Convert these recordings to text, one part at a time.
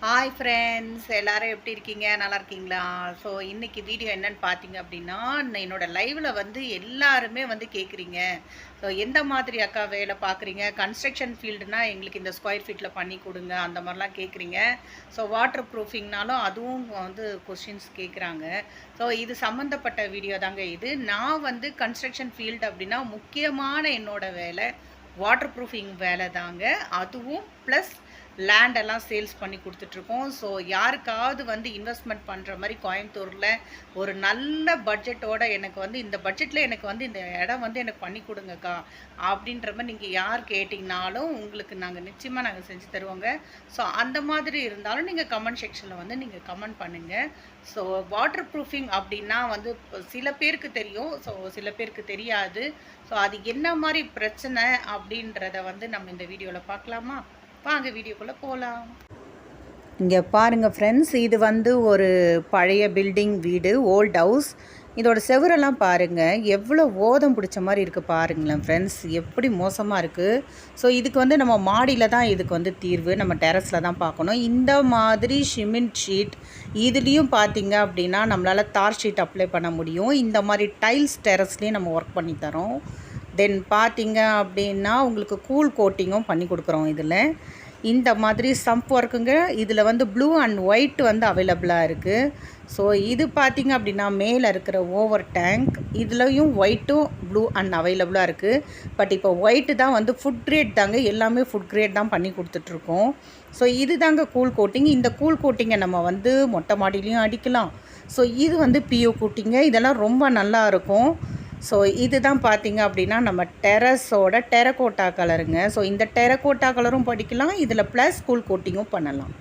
Hi friends, எல்லாரும் எப்படி இருக்கீங்க? நல்லா இருக்கீங்களா? ஸோ இன்னைக்கு வீடியோ என்னன்னு பார்த்தீங்க அப்படின்னா, என்னோட லைவ்ல வந்து எல்லாருமே வந்து கேட்குறீங்க. ஸோ எந்த மாதிரி அக்கா வேலை பார்க்குறீங்க? கன்ஸ்ட்ரக்ஷன் ஃபீல்டுனா எங்களுக்கு இந்த ஸ்கொயர் ஃபீட்டில் பண்ணி கொடுங்க அந்த மாதிரிலாம் கேட்குறீங்க. ஸோ வாட்டர் ப்ரூஃபிங்னாலும் அதுவும் வந்து கொஷின்ஸ் கேட்குறாங்க. ஸோ இது சம்மந்தப்பட்ட வீடியோ தாங்க இது. நான் வந்து கன்ஸ்ட்ரக்ஷன் ஃபீல்டு அப்படின்னா முக்கியமான என்னோட வேலை வாட்டர் ப்ரூஃபிங் வேலை தாங்க. அதுவும் ப்ளஸ் லேண்டெல்லாம் சேல்ஸ் பண்ணி கொடுத்துட்ருக்கோம். ஸோ யாருக்காவது வந்து இன்வெஸ்ட்மெண்ட் பண்ணுற மாதிரி கோயம்புத்தூரில் ஒரு நல்ல பட்ஜெட்டோட எனக்கு வந்து இந்த பட்ஜெட்டில் எனக்கு வந்து இந்த இடம் வந்து எனக்கு பண்ணி கொடுங்கக்கா அப்படின்ற மாதிரி நீங்கள் யார் கேட்டிங்கனாலும் உங்களுக்கு நாங்கள் நிச்சயமாக நாங்கள் செஞ்சு தருவோங்க. ஸோ அந்த மாதிரி இருந்தாலும் நீங்கள் கமெண்ட் செக்ஷனில் வந்து நீங்கள் கமெண்ட் பண்ணுங்கள். ஸோ வாட்டர் ப்ரூஃபிங் அப்படின்னா வந்து சில பேருக்கு தெரியும், ஸோ சில பேருக்கு தெரியாது. ஸோ அது என்ன மாதிரி பிரச்சனை அப்படின்றத வந்து நம்ம இந்த வீடியோவில் பார்க்கலாமா? வாங்க வீடியோக்குள்ளே போகலாம். இங்கே பாருங்கள் ஃப்ரெண்ட்ஸ், இது வந்து ஒரு பழைய பில்டிங் வீடு, ஓல்ட் ஹவுஸ். இதோட செவரெல்லாம் பாருங்கள் எவ்வளோ ஓதம் பிடிச்ச மாதிரி இருக்குது பாருங்களேன் ஃப்ரெண்ட்ஸ், எப்படி மோசமாக இருக்குது. ஸோ இதுக்கு வந்து நம்ம மாடியில் தான் இதுக்கு வந்து தீர்வு, நம்ம டெரஸில் தான் பார்க்கணும். இந்த மாதிரி சிமெண்ட் ஷீட் இதுலேயும் பார்த்தீங்க அப்படின்னா நம்மளால் தார் ஷீட் அப்ளை பண்ண முடியும். இந்த மாதிரி டைல்ஸ் டெரஸ்லேயும் நம்ம ஒர்க் பண்ணி தரோம். தென் பார்த்தீங்க அப்படின்னா உங்களுக்கு கூல் கோட்டிங்கும் பண்ணி கொடுக்குறோம். இதில் இந்த மாதிரி சம்ப் ஒர்க்குங்க. இதில் வந்து ப்ளூ அண்ட் ஒயிட் வந்து அவைலபிளாக இருக்குது. ஸோ இது பார்த்திங்க அப்படின்னா மேலே இருக்கிற ஓவர் டேங்க், இதுலேயும் ஒயிட்டும் ப்ளூ அண்ட் அவைலபிளாக இருக்குது. பட் இப்போ ஒயிட்டு தான் வந்து ஃபுட் கிரேட் தாங்க, எல்லாமே ஃபுட் கிரேட் தான் பண்ணி கொடுத்துட்ருக்கோம். ஸோ இது தாங்க கூல் கோட்டிங். இந்த கூல் கோட்டிங்கை நம்ம வந்து மொட்டை மாடிலையும் அடிக்கலாம். ஸோ இது வந்து பியூ கோட்டிங்க, இதெல்லாம் ரொம்ப நல்லா இருக்கும். ஸோ இது தான் பார்த்திங்க அப்படின்னா நம்ம டெரஸோட டெரகோட்டா கலருங்க. ஸோ இந்த டெரகோட்டா கலரும் படிக்கலாம், இதில் ப்ளஸ் கூல் கோட்டிங்கும் பண்ணலாம்.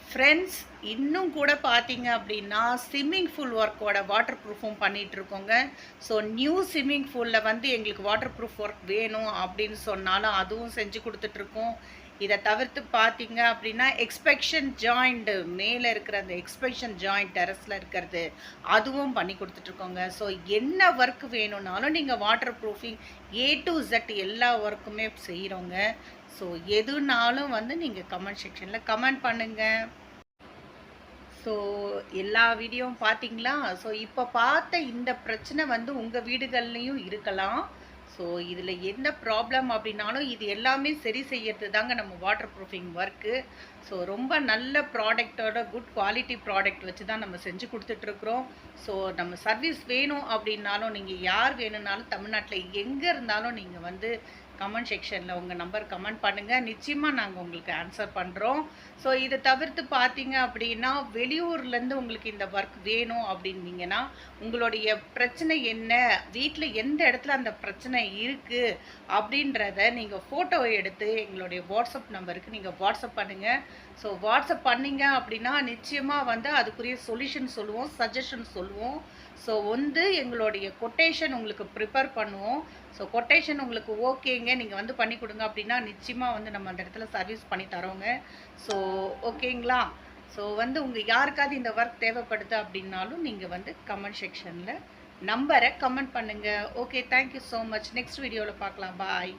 ஃப்ரெண்ட்ஸ், இன்னும் கூட பார்த்தீங்க அப்படின்னா ஸ்விம்மிங் பூல் ஒர்க்கோட வாட்டர் ப்ரூஃபும் பண்ணிகிட்ருக்கோங்க. ஸோ நியூ ஸ்விம்மிங் பூலில் வந்து எங்களுக்கு வாட்டர் ப்ரூஃப் ஒர்க் வேணும் அப்படின்னு சொன்னாலும் அதுவும் செஞ்சு கொடுத்துட்ருக்கோம். இதை தவிர்த்து பார்த்தீங்க அப்படின்னா எக்ஸ்பெக்ஷன் ஜாயிண்ட்டு மேலே இருக்கிற அந்த எக்ஸ்பெக்ஷன் ஜாயிண்ட் டெரஸில் இருக்கிறது அதுவும் பண்ணி கொடுத்துட்ருக்கோங்க. ஸோ என்ன ஒர்க் வேணும்னாலும் நீங்கள் water proofing A to Z எல்லா ஒர்க்குமே செய்கிறோங்க. ஸோ எதுனாலும் வந்து நீங்கள் கமெண்ட் செக்ஷனில் கமெண்ட் பண்ணுங்கள். ஸோ எல்லா வீடியோவும் பார்த்தீங்களா? ஸோ இப்போ பார்த்த இந்த பிரச்சனை வந்து உங்கள் வீடுகள்லேயும் இருக்கலாம். ஸோ இதில் என்ன ப்ராப்ளம் அப்படின்னாலும் இது எல்லாமே சரி செய்யறது தாங்க நம்ம வாட்டர் ப்ரூஃபிங் ஒர்க்கு. ஸோ ரொம்ப நல்ல ப்ராடக்டோட குட் குவாலிட்டி ப்ராடக்ட் வச்சு தான் நம்ம செஞ்சு கொடுத்துட்ருக்குறோம். ஸோ நம்ம சர்வீஸ் வேணும் அப்படின்னாலும் நீங்கள் யார் வேணும்னாலும் தமிழ்நாட்டில் எங்கே இருந்தாலும் நீங்கள் வந்து கமெண்ட் செக்ஷனில் உங்கள் நம்பர் கமெண்ட் பண்ணுங்கள், நிச்சயமாக நாங்கள் உங்களுக்கு ஆன்சர் பண்ணுறோம். ஸோ இதை தவிர்த்து பார்த்தீங்க அப்படின்னா வெளியூர்லேருந்து உங்களுக்கு இந்த ஒர்க் வேணும் அப்படின்னீங்கன்னா உங்களுடைய பிரச்சனை என்ன, வீட்டில் எந்த இடத்துல அந்த பிரச்சனை இருக்குது அப்படின்றத நீங்கள் ஃபோட்டோ எடுத்து எங்களுடைய வாட்ஸ்அப் நம்பருக்கு நீங்கள் வாட்ஸ்அப் பண்ணுங்கள். ஸோ வாட்ஸ்அப் பண்ணிங்க அப்படின்னா நிச்சயமாக வந்து அதுக்குரிய சொல்யூஷன் சொல்லுவோம், சஜஷன் சொல்லுவோம். ஸோ வந்து எங்களுடைய கொட்டேஷன் உங்களுக்கு ப்ரிப்பேர் பண்ணுவோம். ஸோ கொட்டேஷன் உங்களுக்கு ஓகேங்க, நீங்கள் வந்து பண்ணி கொடுங்க அப்படின்னா நிச்சயமாக வந்து நம்ம அந்த இடத்துல சர்வீஸ் பண்ணி தரோங்க. ஸோ ஓகேங்களா? ஸோ வந்து உங்கள் யாருக்காவது இந்த ஒர்க் தேவைப்படுது அப்படின்னாலும் நீங்கள் வந்து கமெண்ட் செக்ஷனில் நம்பரை கமெண்ட் பண்ணுங்கள். Okay, thank you so much. Next வீடியோவில் பார்க்கலாம். பாய்.